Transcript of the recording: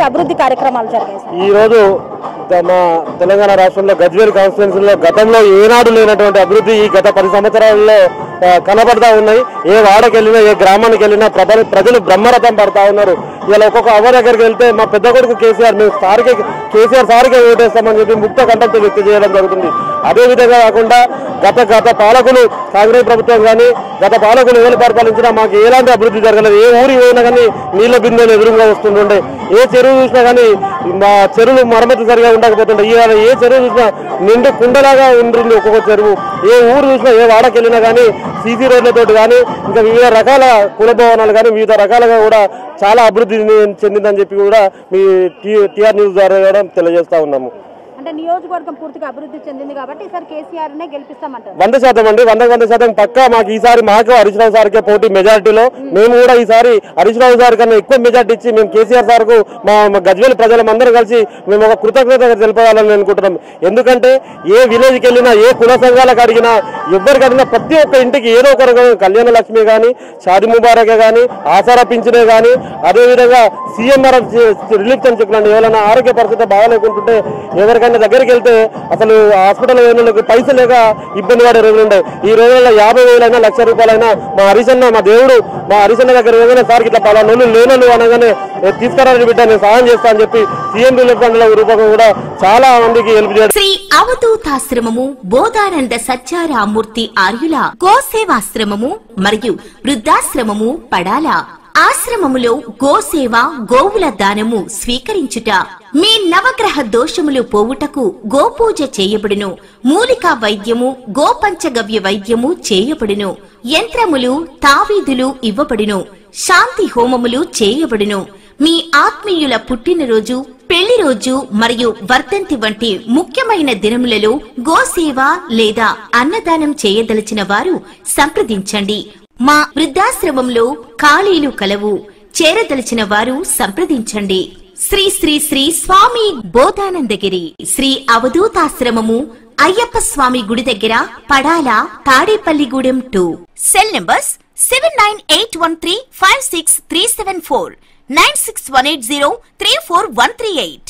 అభివృద్ధి కార్యక్రమాలు జరిగాయి. ఈ రోజు మా తెలంగాణ రాష్ట్రంలో గజ్వేల్ కాన్స్టిట్యున్సీలో గతంలో ఏనాడు లేనటువంటి అభివృద్ధి ఈ గత 10 సంవత్సరాల్లో కనబడతా ఉన్నాయి. ఏ వాడకి వెళ్ళినా ఏ గ్రామానికి వెళ్ళినా ప్రజలు బ్రహ్మరథం పడతా ఉన్నారు. ఇలా ఒక్కొక్క అవ్వ దగ్గరికి వెళ్తే మా పెద్ద కొడుకు కేసీఆర్ మేము కేసీఆర్ సార్కే ఓటేస్తామని చెప్పి ముక్త కంఠంతో వ్యక్తి చేయడం జరుగుతుంది. అదేవిధంగా కాకుండా గత పాలకులు కాంగ్రెస్ ప్రభుత్వం కానీ గత పాలకులు ఎవరు పరిపాలించినా మాకు ఎలాంటి అభివృద్ధి జరగలేదు. ఏ ఊరికి పోయినా కానీ నీళ్ల బిందెలు ఎదురుగా వస్తుండే, ఏ చెరువు చూసినా కానీ మా చెరువులు మరమ్మతు సరిగా ఉండకపోతుండే. ఇవాళ ఏ చెరువు చూసినా నిండు కుండలాగా ఉంటుంది ఒక్కొక్క చెరువు. ఏ ఊరు చూసినా ఏ వాడకి వెళ్ళినా కానీ సీసీ రోడ్లతోటి కానీ ఇంకా వివిధ రకాల కుల భవనాలు కానీ వివిధ రకాలుగా కూడా చాలా అభివృద్ధి చెందిందని చెప్పి కూడా మీ టీఆర్ న్యూస్ ద్వారా కూడా తెలియజేస్తా ఉన్నాము. అంటే నియోజకవర్గం పూర్తిగా అభివృద్ధి చెందింది కాబట్టి ఈసారి కేసీఆర్ నే గెలిపిస్తామంటారు. 100% అండి, 100% పక్కా. మాకు ఈసారి హరీష్ రావు సార్కే పోటీ మెజార్టీలో. మేము కూడా ఈసారి హరీష్ రావు సార్ కన్నా ఎక్కువ మెజార్టీ ఇచ్చి మేము కేసీఆర్ సార్కు మా గజ్వేల్ ప్రజలందరూ కలిసి మేము ఒక కృతజ్ఞత తెలుపవాలని అనుకుంటున్నాం. ఎందుకంటే ఏ విలేజ్కి వెళ్ళినా ఏ కుల సంఘాలకు అడిగినా ఎవరికి అడిగినా ప్రతి ఒక్క ఇంటికి ఏదో ఒక రకమైన కళ్యాణ లక్ష్మి కానీ షాది ముబారక్ కానీ ఆసారా పింఛనే కానీ అదేవిధంగా సీఎంఆర్ రిలీఫ్ అని చెప్పినాను. ఎవరైనా ఆరోగ్య పరిస్థితి బాగాలేకుంటుంటే ఎవరికైనా దగ్గరికి వెళ్తే అసలు హాస్పిటల్ వెళ్ళడానికి పైసలు లేక ఇబ్బంది పడే రోజులు ఉండే. ఈ రోజుల్లో 50,000 ₹1,00,000 మా హరీశన్న మా దేవుడు మా హరీశన్న దగ్గర ఏదైనా సార్ ఇట్లా పలానోళ్ళు లేనోళ్ళు అనగానే తీసుకురాని బిడ్డ నేను సహాయం చేస్తా అని చెప్పి సీఎం రిలీఫ్ ఫండ్ రూపంగా కూడా చాలా మందికి హెల్ప్ చేయడం. శ్రీ అవధూతాశ్రమము బోధానంద సత్యారామూర్తి ఆర్యుల గోసేవాశ్రమము మరియు వృద్ధాశ్రమము పడాల ఆశ్రమములో గోసేవ గోవుల దానము స్వీకరించుట మీ నవగ్రహ దోషములు పోవుటకు గోపూజ చేయబడును. మూలికా వైద్యము గోపంచగవ్య వైద్యము చేయబడును. యంత్రములు తావీదులు ఇవ్వబడును. శాంతి హోమములు చేయబడును. మీ ఆత్మీయుల పుట్టినరోజు పెళ్లి రోజు మరియు వర్ధంతి వంటి ముఖ్యమైన దినములలో గోసేవ లేదా అన్నదానం చేయదలిచిన వారు సంప్రదించండి. మా వృద్ధాశ్రమంలో ఖాళీలు కలవు. చేరదలిచిన వారు సంప్రదించండి. శ్రీ శ్రీ శ్రీ స్వామి బోధానందగిరి శ్రీ అవధూతాశ్రమము అయ్యప్ప స్వామి గుడి దగ్గర పడాల తాడేపల్లిగూడెం 2. Cell numbers 7981356374 96180341138.